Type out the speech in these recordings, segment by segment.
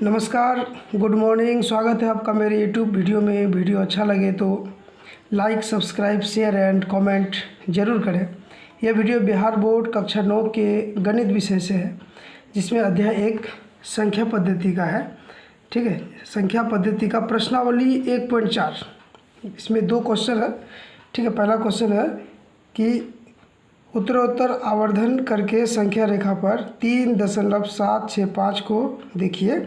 नमस्कार, good morning. स्वागत है आपका मेरे यूट्यूब वीडियो में। वीडियो अच्छा लगे तो like, subscribe, share and comment ज़रूर करें। यह वीडियो बिहार बोर्ड कक्षा 9 के गणित विषय से है, जिसमें अध्याय 1 संख्या पद्धति का है। ठीक है, संख्या पद्धति का प्रश्नावली 1.4। इसमें 2 क्वेश्चन है। ठीक है, पहला क्वेश्चन है कि उत्तरोत्तर आवर्धन करके संख्या रेखा पर 3.765 को देखिए।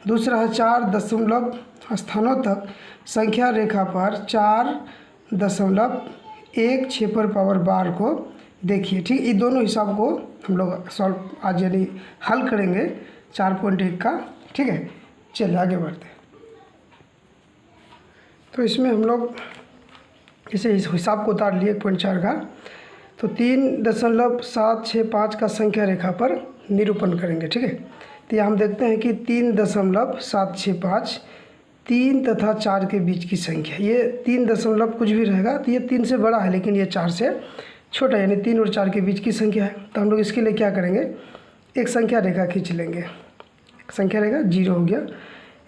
दूसरा है 4 दशमलव स्थानों तक संख्या रेखा पर 4.16 पर पावर बार को देखिए। ठीक, ये दोनों हिसाब को हम लोग सॉल्व आज यानी हल करेंगे 4.1 का। ठीक है, चलिए आगे बढ़ते हैं। तो इसमें हम लोग इसे इस हिसाब को उतार लिए 1.4 का। तो 3.765 का संख्या रेखा पर निरूपण करेंगे। ठीक है, तो यहाँ हम देखते हैं कि 3.765 3 तथा 4 के बीच की संख्या। ये 3 दशमलव कुछ भी रहेगा तो ये 3 से बड़ा है, लेकिन ये 4 से छोटा है, यानी 3 और 4 के बीच की संख्या है। तो हम लोग इसके लिए क्या करेंगे, एक संख्या रेखा खींच लेंगे। एक संख्या रेखा 0 हो गया,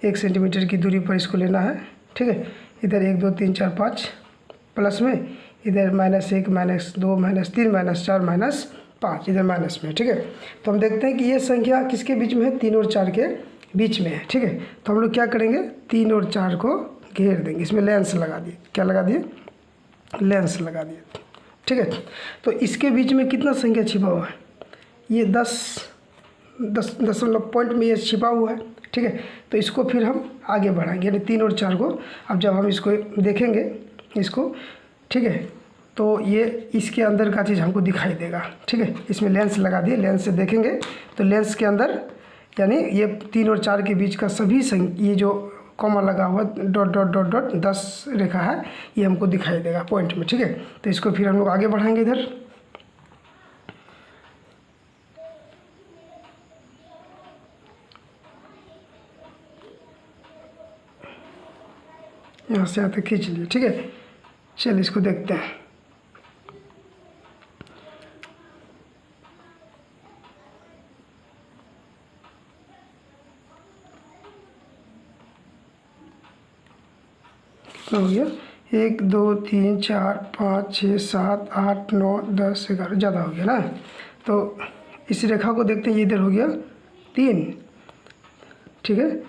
1 सेंटीमीटर की दूरी पर इसको लेना है। ठीक है, इधर 1 2 3 4 5 प्लस में, इधर -1 -2 -3 -4 -5 इधर माइनस में। ठीक है, तो हम देखते हैं कि ये संख्या किसके बीच में है, 3 और 4 के बीच में है। ठीक है, तो हम लोग क्या करेंगे, 3 और 4 को घेर देंगे। इसमें लेंस लगा दिए। क्या लगा दिए, लेंस लगा दिए। ठीक है, तो इसके बीच में कितना संख्या छिपा हुआ है, ये 10 दशमलव पॉइंट में ये छिपा हुआ है। ठीक है, तो इसको फिर हम आगे बढ़ाएंगे, यानी 3 और 4 को। अब जब हम इसको देखेंगे इसको, ठीक है, तो ये इसके अंदर का चीज़ हमको दिखाई देगा। ठीक है, इसमें लेंस लगा दिए। लेंस से देखेंगे तो लेंस के अंदर यानी ये 3 और 4 के बीच का सभी ये जो कॉमा लगा हुआ डॉट डॉट डॉट डॉट 10 रेखा है, ये हमको दिखाई देगा पॉइंट में। ठीक है, तो इसको फिर हम लोग आगे बढ़ाएंगे। इधर यहाँ से आते खींच लिए। ठीक है, चलिए इसको देखते हैं। कितना हो गया, 1 2 3 4 5 6 7 8 9 10 11, ज़्यादा हो गया ना। तो इस रेखा को देखते हैं, ये इधर हो गया 3। ठीक है,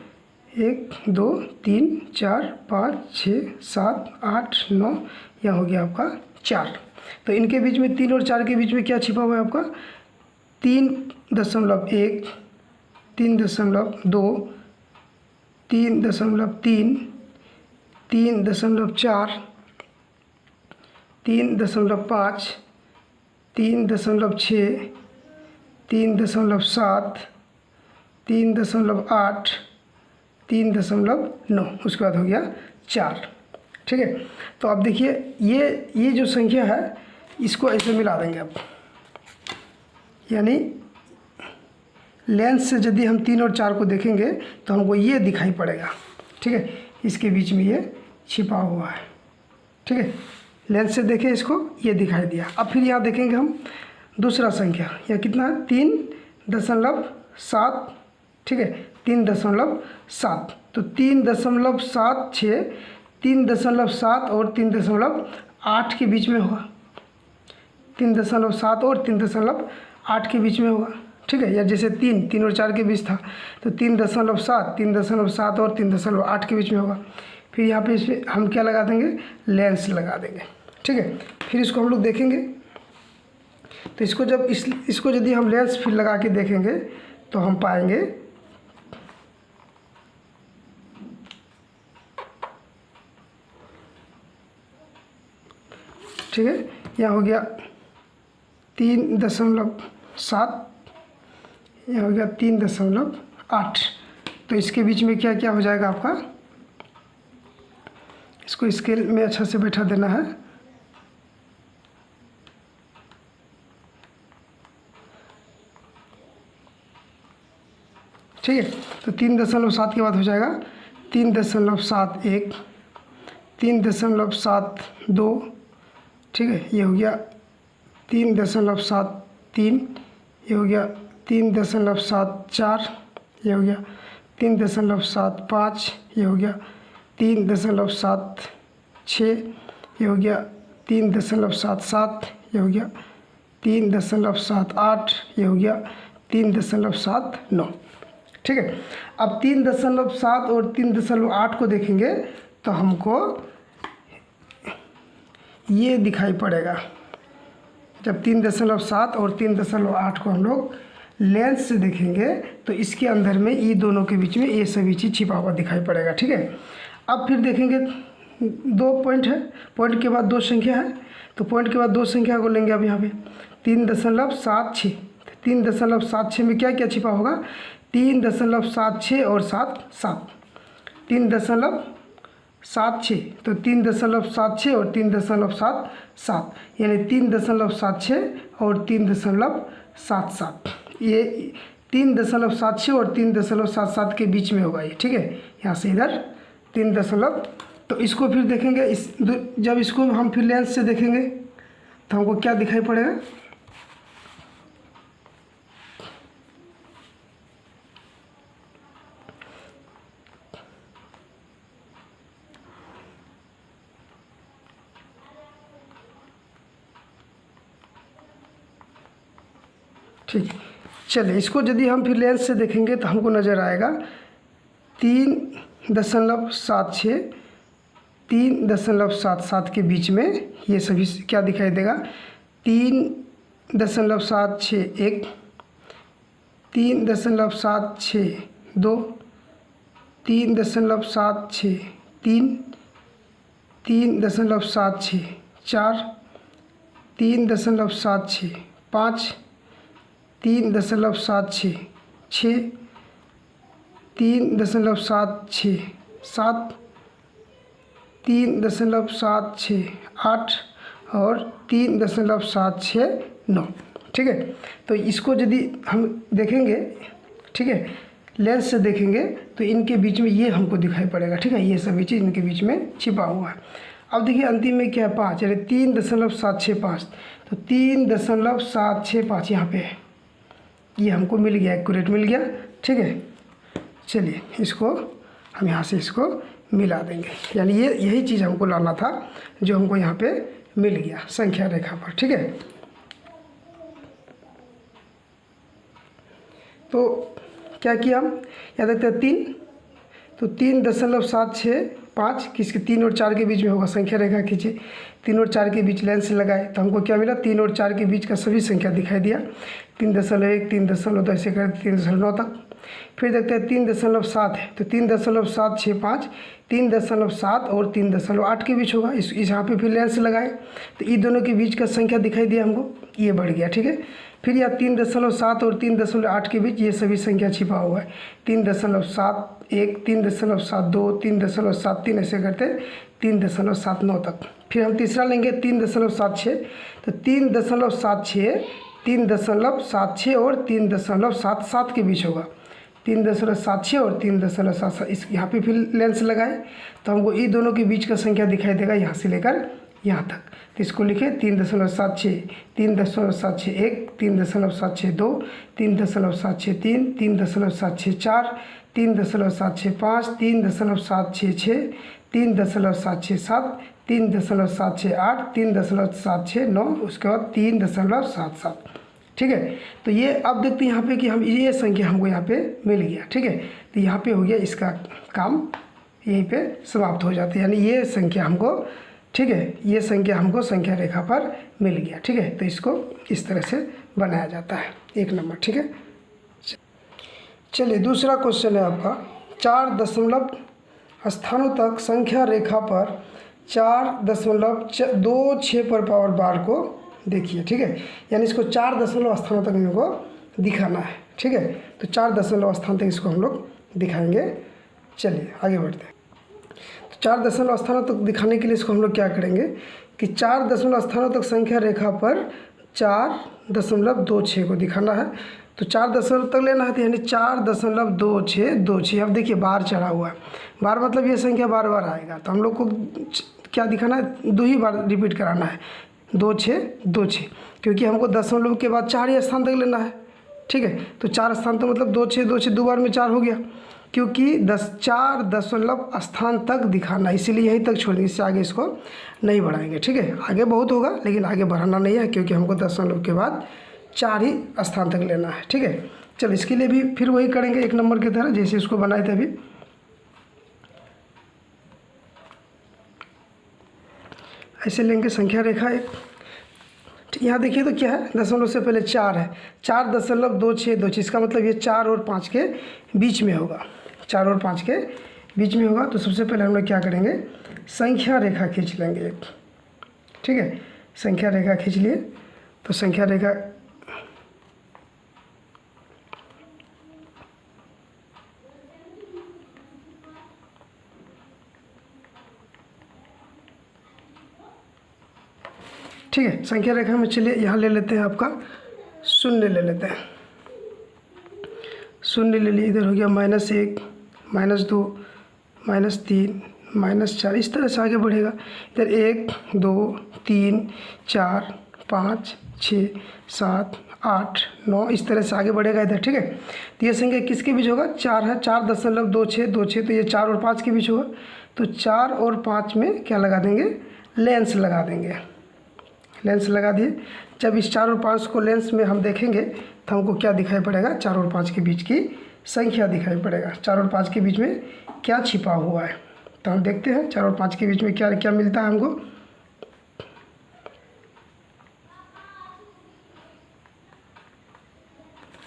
1 2 3 4 5 6 7 8 9, यह हो गया आपका 4। तो इनके बीच में 3 और 4 के बीच में क्या छिपा हुआ है आपका, 3.1 3.2 3.3 3.4 3.5 3.6 3.7 3.8 3.9, उसके बाद हो गया 4। ठीक है, तो आप देखिए ये जो संख्या है इसको ऐसे मिला देंगे आप, यानी लेंस से यदि हम 3 और 4 को देखेंगे तो हमको ये दिखाई पड़ेगा। ठीक है, इसके बीच में ये छिपा हुआ है। ठीक है, लेंस से देखें इसको, ये दिखाई दिया। अब फिर यहाँ देखेंगे हम दूसरा संख्या, यह कितना है, 3.7। ठीक है, 3.7। तो 3.76 3.7 और 3.8 के बीच में होगा। 3.7 और 3.8 के बीच में होगा। ठीक है, या जैसे 3 और 4 के बीच था, तो 3.7 3.7 और 3.8 के बीच में होगा। फिर यहाँ पे इसमें हम क्या लगा देंगे, लेंस लगा देंगे। ठीक है, फिर इसको हम लोग देखेंगे तो इसको जब इसको यदि हम लेंस फिर लगा के देखेंगे तो हम पाएंगे ठीक है, यह हो गया 3.7, यह हो गया 3.8। तो इसके बीच में क्या क्या हो जाएगा आपका, इसको स्केल में अच्छा से बैठा देना है। ठीक है, तो 3.7 के बाद हो जाएगा 3.71 3.72। ठीक है, ये हो गया 3.73, ये हो गया 3.74, ये हो गया 3.75 ये हो गया, 3.76 ये हो गया, 3.77 ये हो गया, 3.78 ये हो गया, 3.79। ठीक है, अब 3.7 और 3.8 को देखेंगे तो हमको ये दिखाई पड़ेगा। जब 3.7 और 3.8 को हम लोग लेंस से देखेंगे तो इसके अंदर में ये दोनों के बीच में ये सभी चीज़ छिपा हुआ दिखाई पड़ेगा। ठीक है, अब फिर देखेंगे 2 पॉइंट है, पॉइंट के बाद 2 संख्या है, तो पॉइंट के बाद 2 संख्या को लेंगे। अब यहाँ पे 3.76, 3.76 में क्या क्या छिपा होगा, 3.76 और 7, 3.76, तो 3.76 और 3.77, यानी 3.76 और 3.77, ये 3.76 और 3.77 के बीच में होगा ये। ठीक है, यहाँ से इधर 3 तो इसको फिर देखेंगे जब इसको हम फिर लेंस से देखेंगे तो हमको क्या दिखाई पड़ेगा, ठीक। चलिए इसको यदि हम फिर लेंस से देखेंगे तो हमको नज़र आएगा 3.76, 3.77 के बीच में ये सभी क्या दिखाई देगा, 3.761, 3.762, 3.763, 3.764, 3.765, 3.766, 3.767, 3.768 और 3.769। ठीक है, तो इसको यदि हम देखेंगे, ठीक है, लेंस से देखेंगे तो इनके बीच में ये हमको दिखाई पड़ेगा। ठीक है, ये सभी चीज़ इनके बीच में छिपा हुआ है। अब देखिए अंतिम में क्या है, 5, यानी 3.765, तो 3.765 यहाँ पे है, ये हमको मिल गया, एक्यूरेट मिल गया। ठीक है, चलिए इसको हम यहाँ से इसको मिला देंगे, यानी ये यही चीज़ हमको लाना था जो हमको यहाँ पे मिल गया संख्या रेखा पर। ठीक है, तो क्या किया हम, याद रखते हैं 3, तो 3.765 किसके 3 और 4 के बीच में होगा, संख्या रेखा खींचे, 3 और 4 के बीच लेंस लगाए तो हमको क्या मिला, 3 और 4 के बीच का सभी संख्या दिखाई दिया, 3.1, 3.2 ऐसे कर 3.9 तक। फिर देखते हैं 3.7 है, तो 3.765, 3.7 और 3.8 के बीच होगा, इस यहाँ पे फिर लेंस लगाए तो ये दोनों के बीच का संख्या दिखाई दिया हमको, ये बढ़ गया। ठीक है, फिर यहाँ 3.7 और 3.8 के बीच ये सभी संख्या छिपा हुआ है, 3.71, 3.72, 3.73 ऐसे करते 3.79 तक। फिर हम तीसरा लेंगे 3.76, तो 3.76, 3.76 और 3.77 के बीच होगा, 3.76 और 3.77, इस यहाँ पे फिर लेंस लगाए तो हमको ये दोनों के बीच का संख्या दिखाई देगा यहाँ से लेकर यहाँ तक। तो इसको लिखे 3.76, 3.761, 3.762, 3.763, 3.764, 3.765, 3.766, 3.767, 3.768, 3.769, उसके बाद 3.77। ठीक है, तो ये अब देखते हैं यहाँ पे कि हम ये संख्या हमको यहाँ पे मिल गया। ठीक है, तो यहाँ पे हो गया, इसका काम यहीं पे समाप्त हो जाता है, यानी ये संख्या हमको, ठीक है, ये संख्या हमको संख्या रेखा पर मिल गया। ठीक है, तो इसको इस तरह से बनाया जाता है, 1 नंबर। ठीक है, चलिए दूसरा क्वेश्चन है आपका, 4 दशमलव स्थानों तक संख्या रेखा पर 4.26 पर पावर बार को देखिए। ठीक है, यानी इसको 4 दशमलव स्थानों तक इनको दिखाना है। ठीक है, तो 4 दशमलव स्थान तक इसको हम लोग दिखाएंगे। चलिए आगे बढ़ते हैं। तो 4 दशमलव स्थानों तक दिखाने के लिए इसको हम लोग क्या करेंगे कि 4 दशमलव स्थानों तक संख्या रेखा पर 4.26 को दिखाना है। तो 4 दशमलव तक लेना है, तो यानी 4.2626। अब देखिए बार चढ़ा हुआ है, बार मतलब ये संख्या बार बार आएगा, तो हम लोग को क्या दिखाना है, 2 ही बार रिपीट कराना है, 2626, क्योंकि हमको दशमलव के बाद 4 ही स्थान तक लेना है। ठीक है, तो 4 स्थान तो मतलब 2626 2 बार में 4 हो गया, क्योंकि 4 दशमलव स्थान तक दिखाना, इसीलिए यहीं तक छोड़ देंगे, इससे आगे इसको नहीं बढ़ाएंगे। ठीक है, आगे बहुत होगा लेकिन आगे बढ़ाना नहीं है, क्योंकि हमको दशमलव के बाद 4 ही स्थान तक लेना है। ठीक है, चलो इसके लिए भी फिर वही करेंगे 1 नंबर की तरह जैसे इसको बनाए थे अभी। ऐसे लेंगे संख्या रेखा एक। यहाँ देखिए तो क्या है, दशमलव से पहले 4 है, 4.2626, इसका मतलब ये 4 और 5 के बीच में होगा, 4 और 5 के बीच में होगा। तो सबसे पहले हम लोग क्या करेंगे, संख्या रेखा खींच लेंगे एक। ठीक है, संख्या रेखा खींच लिए। तो संख्या रेखा ठीक है, संख्या रेखा में चलिए यहाँ ले लेते हैं आपका 0 ले लेते हैं, 0 ले लिए। इधर हो गया -1, -2, -3, -4, इस तरह से आगे बढ़ेगा। इधर 1 2 3 4 5 6 7 8 9 इस तरह से आगे बढ़ेगा इधर। ठीक है, तो ये संख्या किसके बीच होगा, 4 है, 4.2626, तो ये 4 और 5 के बीच होगा। तो 4 और 5 में क्या लगा देंगे, लेंस लगा देंगे, लेंस लगा दिए। जब इस 4 और 5 को लेंस में हम देखेंगे तो हमको क्या दिखाई पड़ेगा, 4 और 5 के बीच की संख्या दिखाई पड़ेगा। 4 और 5 के बीच में क्या छिपा हुआ है, तो हम देखते हैं 4 और 5 के बीच में क्या क्या मिलता है हमको।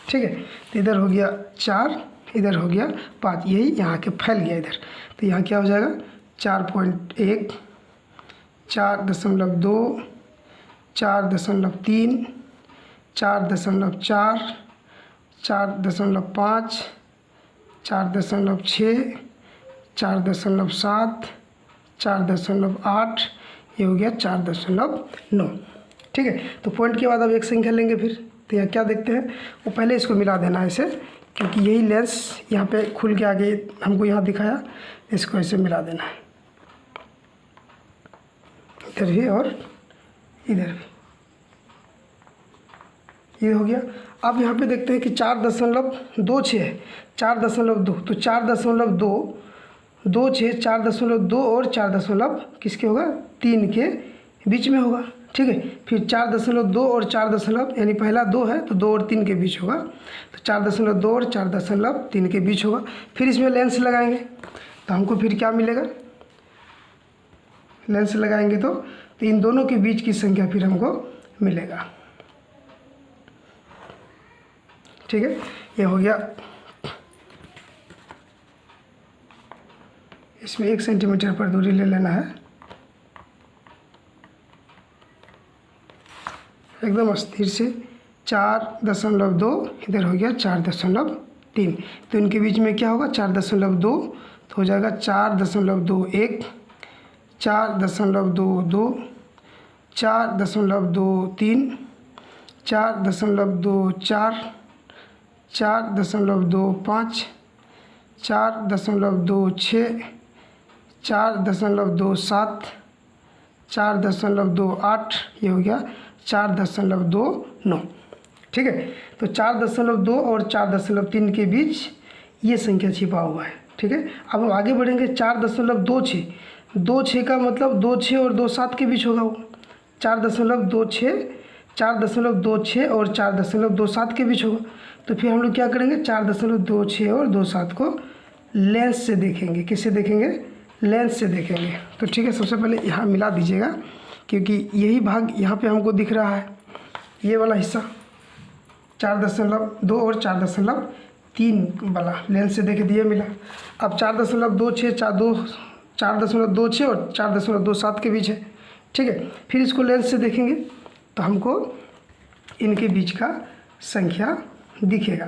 ठीक है, तो इधर हो गया 4, इधर हो गया 5, यही यहाँ के फैल गया इधर। तो यहाँ क्या हो जाएगा, 4.1, 4.2, 4.3, 4.4, 4.5, 4.6, 4.7, 4.8, ये हो गया 4.9। ठीक है, तो पॉइंट के बाद अब एक संख्या लेंगे फिर। तो यहाँ क्या देखते हैं, वो पहले इसको मिला देना है ऐसे, क्योंकि यही लेंस यहाँ पे खुल के आगे हमको यहाँ दिखाया, इसको ऐसे मिला देना है, इधर भी और इधर भी, ये हो गया। अब यहाँ पे देखते हैं कि 4.26 है, 4.2, तो 4.26, 4.2 और 4 किसके होगा, 3 के बीच में होगा। ठीक है, फिर 4.2 और 4 यानी पहला 2 है तो 2 और 3 के बीच होगा, तो 4.2 और 4.3 के बीच होगा। फिर इसमें लेंस लगाएंगे तो हमको फिर क्या मिलेगा, लेंस लगाएंगे तो इन दोनों के बीच की संख्या फिर हमको मिलेगा। ठीक है, ये हो गया। इसमें 1 सेंटीमीटर पर दूरी ले लेना है, एकदम स्थिर से। 4.2, इधर हो गया 4.3, तो इनके बीच में क्या होगा, 4.2, तो हो जाएगा 4.21, 4.22, 4.23, 4.24, 4.25, 4.26, 4.27, 4.28, ये हो गया 4.29। ठीक है, तो 4.2 और 4.3 के बीच ये संख्या छिपा हुआ है। ठीक है, अब हम आगे बढ़ेंगे। 4.26, 26 का मतलब 26 और 27 के बीच होगा वो, 4.26, 4.26 और 4.27 के बीच होगा। तो फिर हम लोग क्या करेंगे, 4.26 और 27 को लेंस से देखेंगे। किससे देखेंगे, लेंस से देखेंगे। तो ठीक है, सबसे पहले यहाँ मिला दीजिएगा, क्योंकि यही भाग यहाँ पे हमको दिख रहा है, ये वाला हिस्सा 4.2 और 4.3 वाला लेंस से देखे दिए मिला। अब 4.26, 4.26 और 4.27 के बीच है। ठीक है, फिर इसको लेंस से देखेंगे तो हमको इनके बीच का संख्या दिखेगा।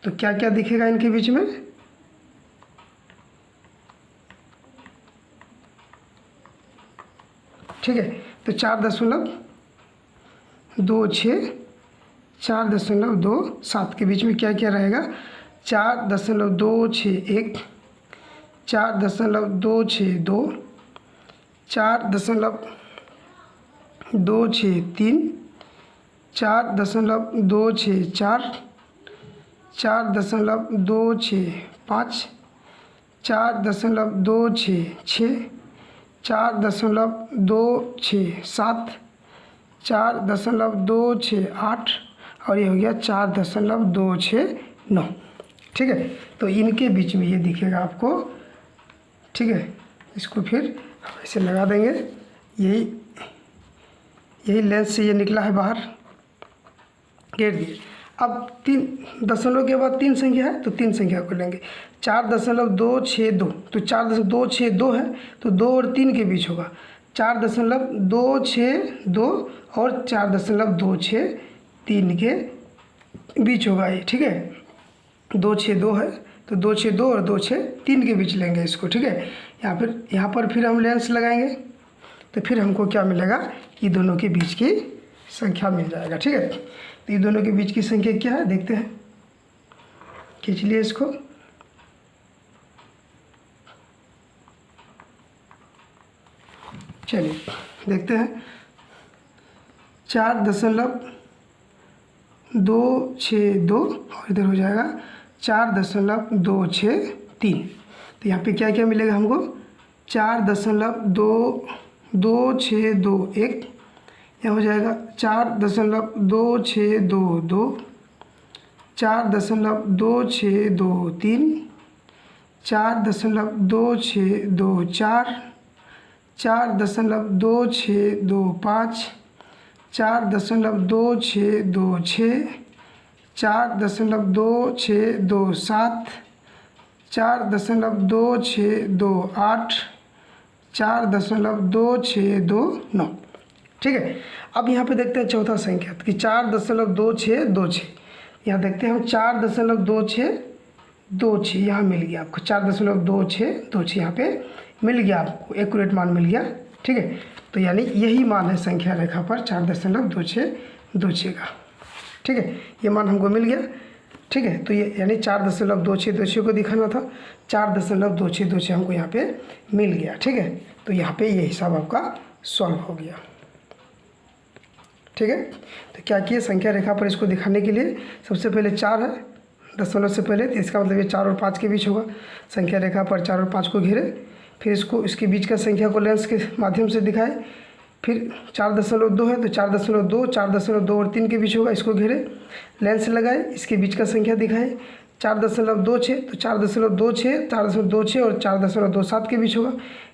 तो क्या क्या दिखेगा इनके बीच में, ठीक है, तो 4.26, 4.27 के बीच में क्या क्या रहेगा, 4.261, 4.262, 4.263, 4.264, 4.265, 4.26 4.26 7 4.26 8 और ये हो गया 4.26 9। ठीक है, तो इनके बीच में ये दिखेगा आपको। ठीक है, इसको फिर हम ऐसे लगा देंगे। यही लेंस से ये निकला है बाहर, घेर दिए। अब 3 दशमलव के बाद 3 संख्या है तो 3 संख्या को लेंगे। 4.262 तो 4.262 है तो 2 और 3 के बीच होगा। 4.262 और 4.263 के बीच होगा ये। ठीक है, 262 है तो 262 और 263 के बीच लेंगे इसको। ठीक है, यहाँ पर फिर हम लेंस लगाएंगे तो फिर हमको क्या मिलेगा, ये दोनों के बीच की संख्या मिल जाएगा। ठीक है, तो ये दोनों के बीच की संख्या क्या है देखते हैं। खींच लिए इसको। चलिए देखते हैं। 4.262 और इधर हो जाएगा 4.263। तो यहाँ पे क्या क्या मिलेगा हमको, 4.22621 यह हो जाएगा 4.2622 4.2623 4.2624 4.2625 4.2626 4.2627 4.2628 4.2629। ठीक है, अब यहाँ पे देखते हैं चौथा संख्या कि 4.2626। यहाँ देखते हैं हम 4.2626 यहाँ मिल गया आपको। 4.2626 यहाँ पे मिल गया आपको, एक्यूरेट मान मिल गया। ठीक है, तो यानी यही मान है संख्या रेखा पर 4.2626 का। ठीक है, ये मान हमको मिल गया। ठीक है, तो ये यानी 4.2626 को दिखाना था, 4.2626 हमको यहाँ पे मिल गया। ठीक है, तो यहाँ पे ये हिसाब आपका सॉल्व हो गया। ठीक है, तो क्या किए, संख्या रेखा पर इसको दिखाने के लिए सबसे पहले 4 है दशमलव से पहले, तो इसका मतलब ये 4 और 5 के बीच होगा। संख्या रेखा पर 4 और 5 को घेरे, फिर इसको इसके बीच का संख्या को लेंस के माध्यम से दिखाए। फिर 4.2 है तो 4.2 4.2 और 3 के बीच होगा, इसको घेरे, लेंस लगाए, इसके बीच का संख्या दिखाए। 4.26 तो 4.26 4.26 और 4.27 के बीच होगा,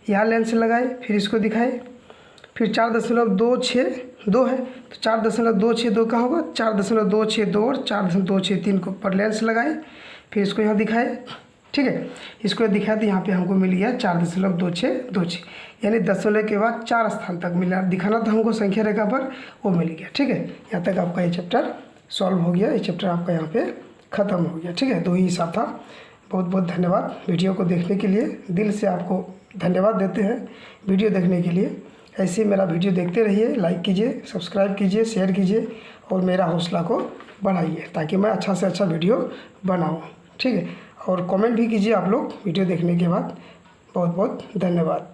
यहाँ लेंस लगाए, फिर इसको दिखाए। फिर 4.262 है तो 4.262 का होगा, 4.262 और 4.263 को पर लेंस लगाए, फिर इसको यहाँ दिखाए। ठीक है, इसको दिखाया तो यहाँ पे हमको मिल गया 4.262, यानी दशमलव के बाद 4 स्थान तक मिला, दिखाना था हमको संख्या रेखा पर, वो मिल गया। ठीक है, यहाँ तक आपका ये चैप्टर सॉल्व हो गया। ये चैप्टर आपका यहाँ पे ख़त्म हो गया। ठीक है, 2 ही हिसाब था। बहुत बहुत धन्यवाद वीडियो को देखने के लिए, दिल से आपको धन्यवाद देते हैं वीडियो देखने के लिए। ऐसे मेरा वीडियो देखते रहिए, लाइक कीजिए, सब्सक्राइब कीजिए, शेयर कीजिए और मेरा हौसला को बढ़ाइए ताकि मैं अच्छा से अच्छा वीडियो बनाऊँ। ठीक है, और कमेंट भी कीजिए आप लोग वीडियो देखने के बाद। बहुत बहुत धन्यवाद।